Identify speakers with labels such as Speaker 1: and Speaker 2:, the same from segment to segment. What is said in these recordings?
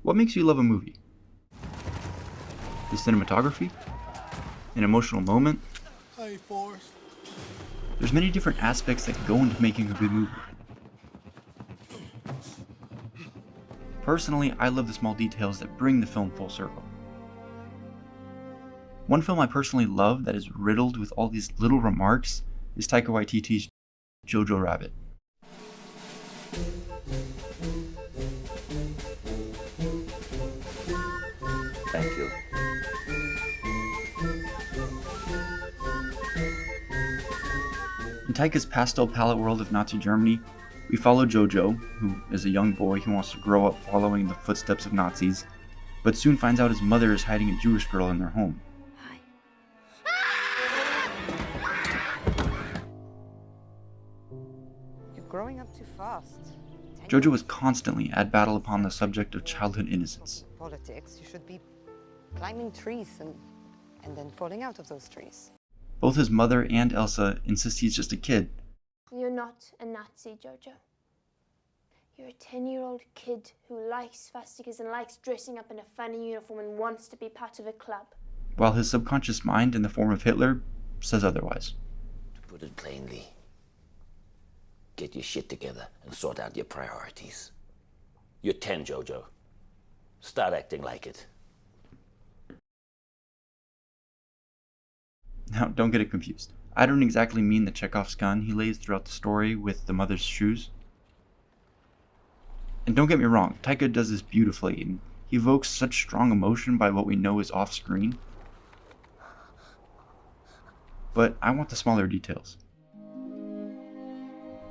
Speaker 1: What makes you love a movie? The cinematography? An emotional moment?
Speaker 2: Hey, Forrest.
Speaker 1: There's many different aspects that go into making a good movie. Personally, I love the small details that bring the film full circle. One film I personally love that is riddled with all these little remarks is Taika Waititi's Jojo Rabbit.
Speaker 3: Thank you.
Speaker 1: In Taika's pastel palette world of Nazi Germany, we follow Jojo, who is a young boy who wants to grow up following the footsteps of Nazis, but soon finds out his mother is hiding a Jewish girl in their home.
Speaker 4: You're growing up too fast.
Speaker 1: Jojo is constantly at battle upon the subject of childhood innocence.
Speaker 4: Politics, you should be climbing trees and then falling out of those trees.
Speaker 1: Both his mother and Elsa insist he's just a kid.
Speaker 5: You're not a Nazi, Jojo. You're a 10-year-old kid who likes swastikas and likes dressing up in a funny uniform and wants to be part of a club.
Speaker 1: While his subconscious mind, in the form of Hitler, says otherwise.
Speaker 3: To put it plainly, get your shit together and sort out your priorities. You're 10, Jojo. Start acting like it.
Speaker 1: Now, don't get it confused. I don't exactly mean the Chekhov's gun he lays throughout the story with the mother's shoes. And don't get me wrong, Taika does this beautifully, and he evokes such strong emotion by what we know is off-screen. But I want the smaller details.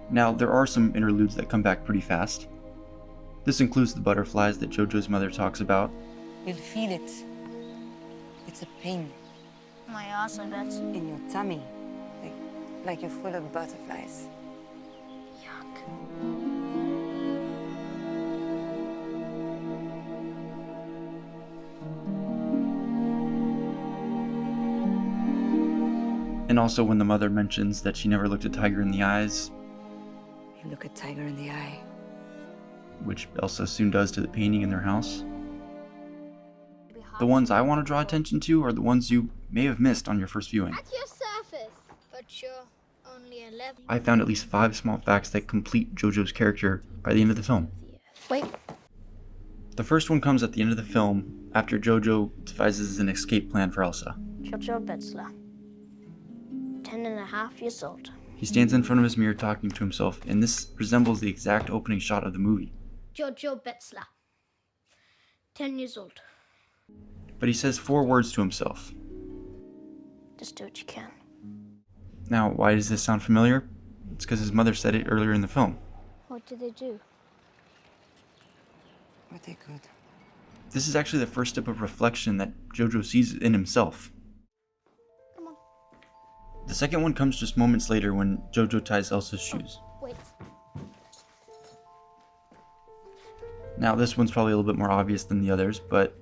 Speaker 1: Now, there are some interludes that come back pretty fast. This includes the butterflies that Jojo's mother talks about.
Speaker 4: You'll feel it. It's a pain
Speaker 5: My ass, I bet.
Speaker 4: in your tummy. Like you're full of butterflies.
Speaker 5: Yuck.
Speaker 1: And also when the mother mentions that she never looked a tiger in the eyes,
Speaker 4: You look a tiger in the eye.
Speaker 1: which Elsa soon does to the painting in their house. The ones I want to draw attention to are the ones you may have missed on your first viewing.
Speaker 6: At your surface, but you're only 11.
Speaker 1: I found at least 5 small facts that complete Jojo's character by the end of the film.
Speaker 5: Wait.
Speaker 1: The first one comes at the end of the film, after Jojo devises an escape plan for Elsa.
Speaker 6: Jojo Rabbit, 10 and a half years old.
Speaker 1: He stands in front of his mirror talking to himself, and this resembles the exact opening shot of the movie.
Speaker 6: Jojo Betzler, 10 years old.
Speaker 1: But he says 4 words to himself.
Speaker 6: Just do what you can.
Speaker 1: Now, why does this sound familiar? It's because his mother said it earlier in the film.
Speaker 6: What did they do?
Speaker 4: What they could.
Speaker 1: This is actually the first step of reflection that Jojo sees in himself.
Speaker 6: Come on.
Speaker 1: The second one comes just moments later when Jojo ties Elsa's shoes.
Speaker 6: Wait.
Speaker 1: Now, this one's probably a little bit more obvious than the others, but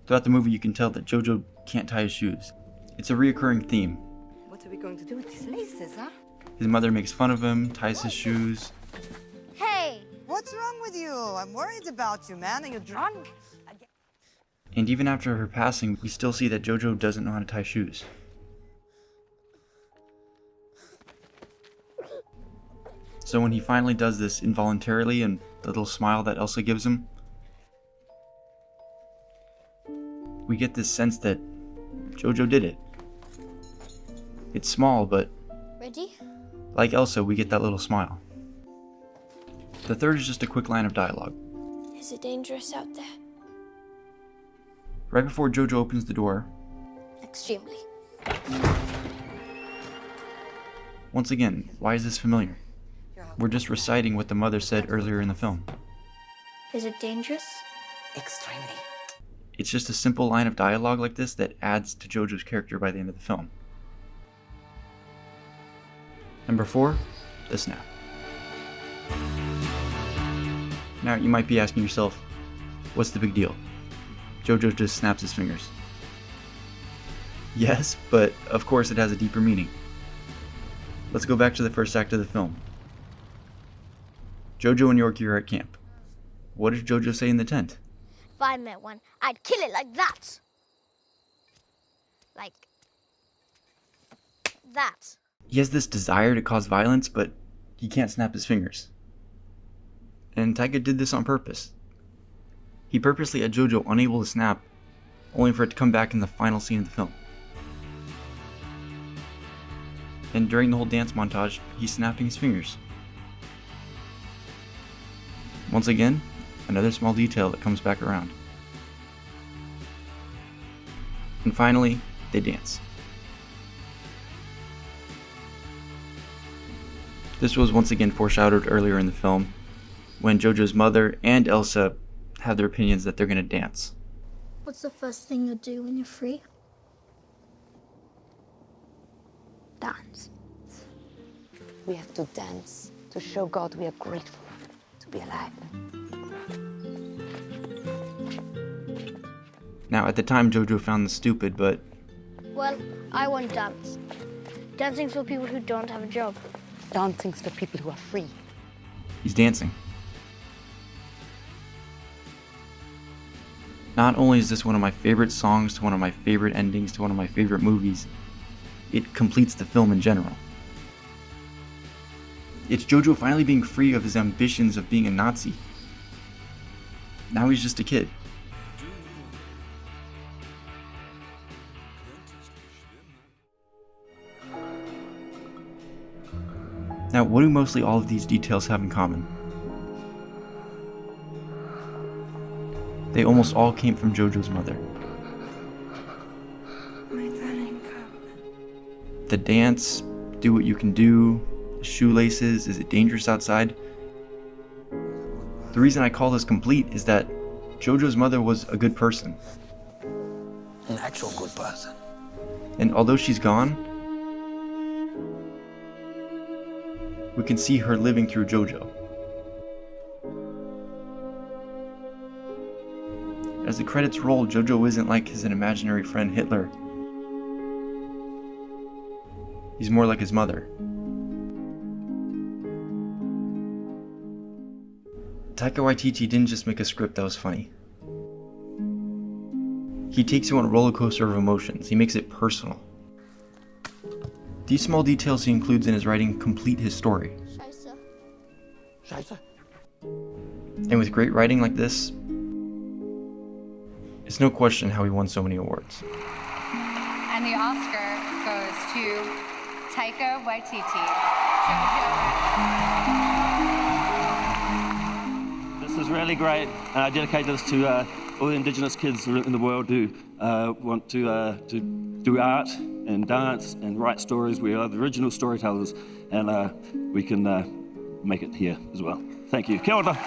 Speaker 1: throughout the movie you can tell that Jojo can't tie his shoes. It's a reoccurring theme.
Speaker 4: What are we going to do with these laces, huh?
Speaker 1: His mother makes fun of him, ties his shoes.
Speaker 6: Hey!
Speaker 4: What's wrong with you? I'm worried about you, man. Are you drunk?
Speaker 1: And even after her passing, we still see that Jojo doesn't know how to tie shoes. So when he finally does this involuntarily and the little smile that Elsa gives him, we get this sense that Jojo did it. It's small, but
Speaker 6: Ready?
Speaker 1: like Elsa, we get that little smile. The third is just a quick line of dialogue.
Speaker 5: Is it dangerous out there?
Speaker 1: Right before Jojo opens the door,
Speaker 6: Extremely.
Speaker 1: once again, why is this familiar? We're just reciting what the mother said earlier in the film.
Speaker 6: Is it dangerous?
Speaker 4: Extremely.
Speaker 1: It's just a simple line of dialogue like this that adds to Jojo's character by the end of the film. Number 4, the snap. Now you might be asking yourself, what's the big deal? Jojo just snaps his fingers. Yes, but of course it has a deeper meaning. Let's go back to the first act of the film. Jojo and Yorkie are at camp. What does Jojo say in the tent?
Speaker 6: I met one, I'd kill it like that. Like that.
Speaker 1: He has this desire to cause violence, but he can't snap his fingers. And Taika did this on purpose. He purposely had Jojo unable to snap, only for it to come back in the final scene of the film. And during the whole dance montage, he's snapping his fingers. Once again, another small detail that comes back around. And finally, they dance. This was once again foreshadowed earlier in the film, when Jojo's mother and Elsa have their opinions that they're going to dance.
Speaker 6: What's the first thing you'll do when you're free? Dance.
Speaker 4: We have to dance to show God we are grateful to be alive.
Speaker 1: Now, at the time, Jojo found this stupid, but
Speaker 6: Well, I want dance. Dancing's for people who don't have a job.
Speaker 4: Dancing's for people who are free.
Speaker 1: he's dancing. Not only is this one of my favorite songs to one of my favorite endings to one of my favorite movies, it completes the film in general. It's Jojo finally being free of his ambitions of being a Nazi. Now he's just a kid. Now, what do mostly all of these details have in common? They almost all came from Jojo's mother. The dance, do what you can do, the shoelaces, is it dangerous outside? The reason I call this complete is that Jojo's mother was a good person.
Speaker 3: An actual good person.
Speaker 1: And although she's gone, we can see her living through Jojo. As the credits roll, Jojo isn't like his imaginary friend Hitler. He's more like his mother. Taika Waititi didn't just make a script that was funny. He takes you on a roller coaster of emotions. He makes it personal. These small details he includes in his writing complete his story.
Speaker 3: Scheiße.
Speaker 1: And with great writing like this, it's no question how he won so many awards.
Speaker 2: And the Oscar goes to Taika Waititi. Jojo Rabbit.
Speaker 7: This is really great. I dedicate this to all the Indigenous kids in the world who want to do art and dance and write stories. We are the original storytellers, and we can make it here as well. Thank you. Kia ora.